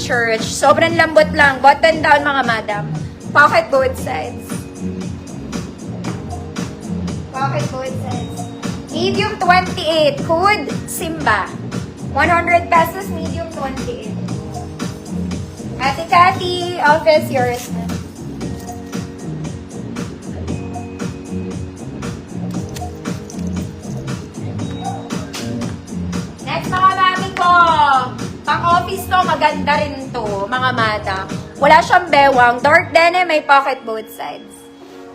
church. Sobrang lambot lang. Button down, mga madam. Pocket both sides. Pocket both sides. Medium 28. Hood, Simba. 100 pesos, medium 28. Ate Cathy, office, yours na. Next, mga mami ko. Pang-office to, maganda rin to, mga madam. Wala siyang bewang. Dark denim, may pocket both sides.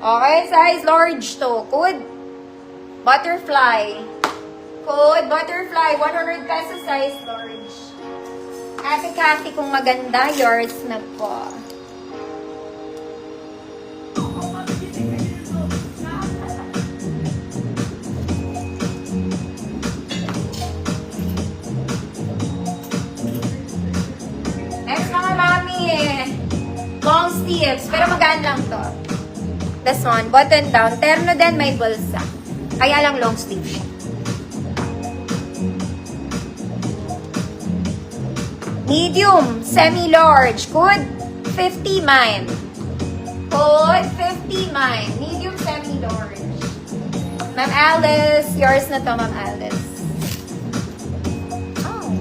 Okay, size large to. Good. Butterfly. Good. Butterfly. 100 pesos, size large. Ate Cathy, kung maganda, yours na po. Next, mga mami, long sleeves, pero magaan lang to. This one, button down. Terno din, may bulsa. Kaya lang long sleeve siya. Medium, semi-large. Good, 50 mine. Good, 50 mine. Medium, semi-large. Ma'am Alice, yours na to, Ma'am Alice. Oh.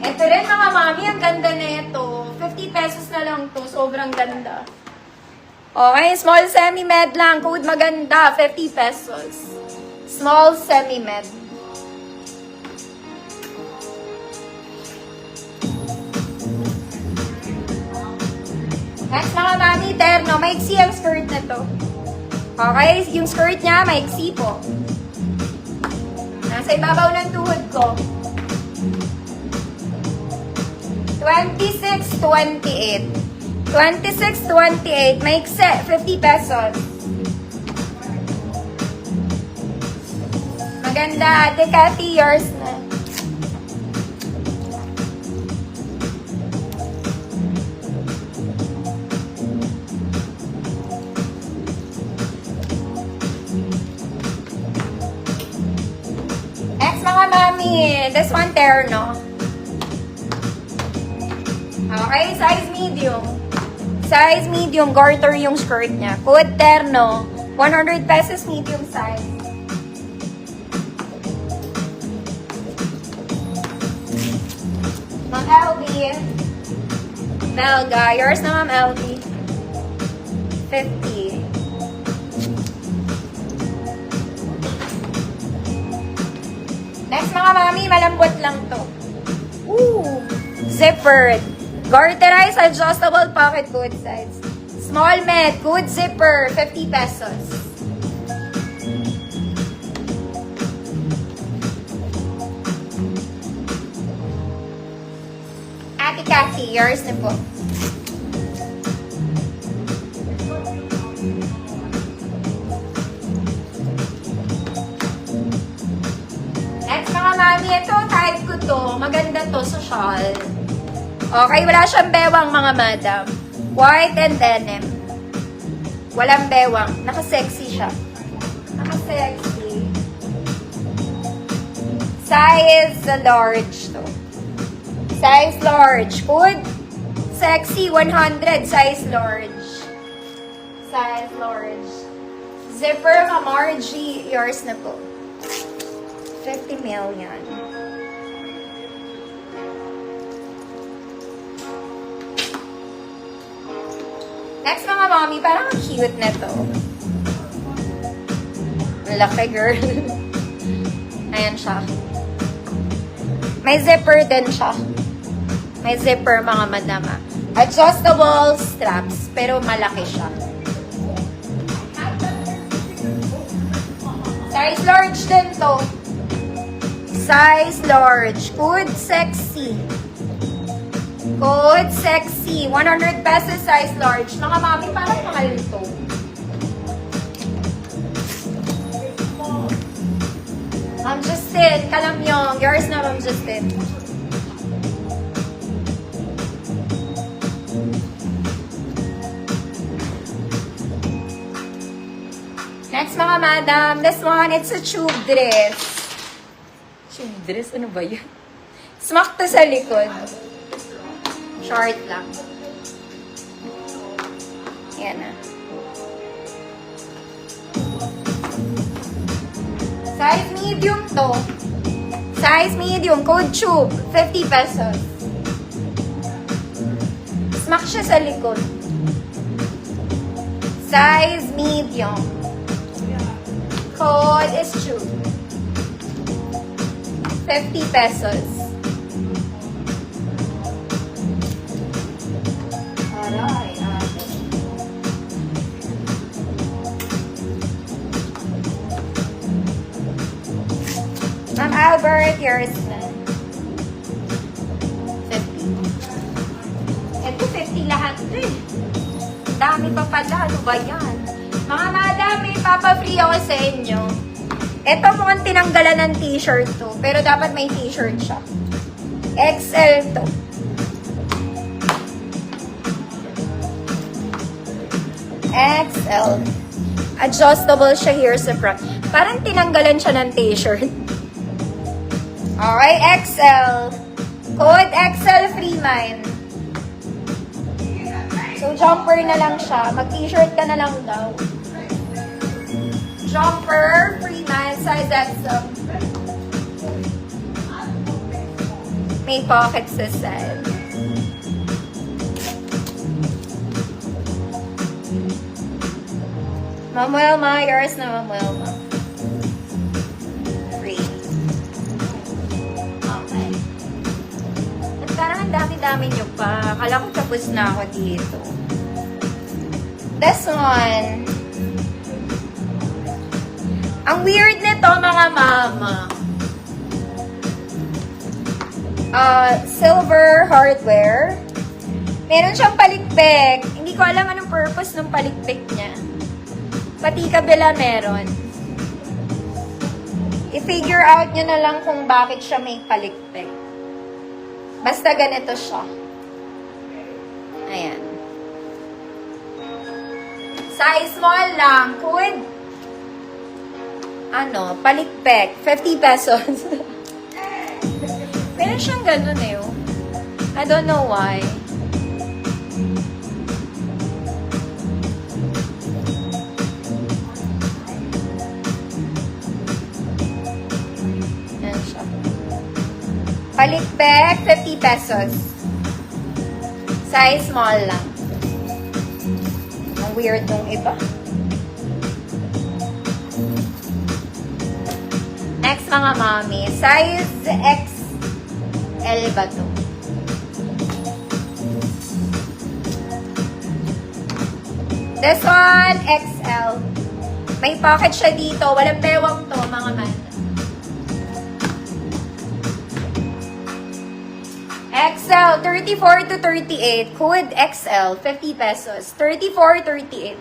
Ito rin, mga mami, ang ganda na ito. 50 pesos na lang to, sobrang ganda. Okay, small semi-med lang. Code maganda, 50 pesos. Small semi-med. Next, mga mami, terno. Maiksi ang skirt na to. Okay, yung skirt niya, maiksi po. Nasa ibabaw ng tuhod ko. 26-28. 26-28, maiksi, 50 pesos. Maganda, Ate Cathy, yours na. Next, mga mami, this one terno. Okay, size medium. Size medium, garter yung skirt niya. Code terno, 100 pesos medium size. Ma'am LB. Belga, yours na Ma'am LB. 50. Next, mga mami, malambot lang to. Ooh, zippered. Garterized, adjustable pocket both sides. Small med, good zipper, 50 pesos. Ate Cathy, yours na po. Next, mga mami, ito, type ko to. Maganda to sa shawl. Okay, wala siyang bewang, mga madam. White and denim. Walang bewang. Naka-sexy siya. Naka-sexy. Size large to. Size large. Good. Sexy, 100. Size large. Size large. Zipper, Ma'am Margie. Yours na po. 50 million. Next, mga mommy, parang ang cute na to. Laki, girl. Ayan siya. May zipper din siya. May zipper, mga madama. Adjustable straps, pero malaki siya. Size large din to. Size large. Good, sexy. Good, sexy. 100 pesos, size large. Mga mami, parang mahal ito. Ma'am Justin, Kalamyong. Yours na, Ma'am Justin. Next, mga madam. This one, it's a tube dress. Tube dress? Ano ba yun? Smack to sa likod. Short lang. Yan na. Size medium to. Size medium. Code tube. 50 pesos. Smack siya sa likod. Size medium. Code is tube. 50 pesos. Aray, ate. Ma'am Albert, yours na. 50. Ito 50 lahat to eh. Dami pa pala. Ano ba yan? Mga madam, may papa-free ako sa inyo. Ito mukhang tinanggalan ng t-shirt to. Pero dapat may t-shirt siya. XL to. XL. Adjustable siya here sa front. Parang tinanggalan siya ng t-shirt. Okay, XL. Code XL free mine. So, jumper na lang siya. Mag-t-shirt ka na lang daw. Jumper, free mine, size XL. May pockets sa side. Ma'am Wilma, yours na Ma'am Wilma. Free. Okay. At parang ang dami-dami nyo pa. Akala ko tapos na ako dito. This one. Ang weird nito, mga mama. Silver hardware. Meron siyang palikpik. Hindi ko alam anong purpose ng palikpik niya. Pati kabila meron. I-figure out nyo na lang kung bakit siya may palikpik. Basta ganito siya. Ayan. Size small lang. Code, palikpik. 50 pesos. Meron siyang ganun eh. Oh. I don't know why. Yan siya. Palikpik, 50 pesos. Size small lang. Ang weird nung iba. Next mga mami, size XL ba to? This one, XL. May pocket siya dito. Walang bewang to, mga man. XL, 34 to 38. Code XL, 50 pesos. 34, 38.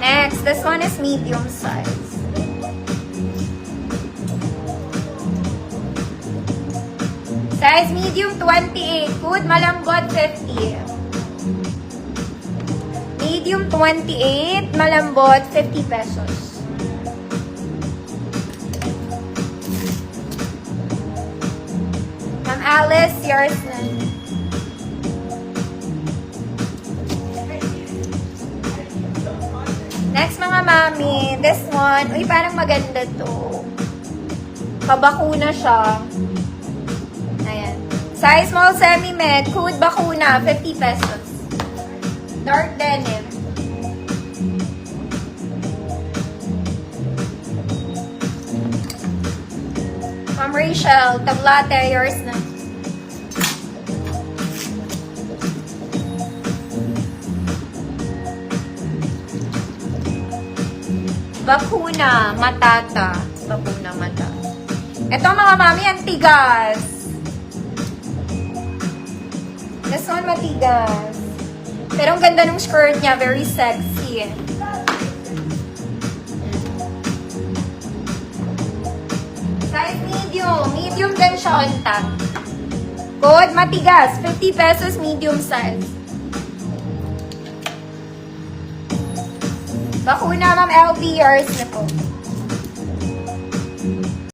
Next, this one is medium size. Size medium 28. Code malambot 50. Medium 28, malambot 50 pesos. Ma'am Alice, yours na. Next mga mami, this one, uy parang maganda to. Pabakuna siya. Ayan. Size small semi-med, code bakuna, 50 pesos. Dark denim. Ma'am Rachel, tablate, yours na. Bakuna, matata. Bakuna, matata. Ito mga mami, ang tigas. This one matigas. Pero ang ganda ng skirt niya, very sexy. Size medium. Medium din lang siya on top. Code matigas, 50 pesos medium size. Bakuna, Ma'am LV, yours na po.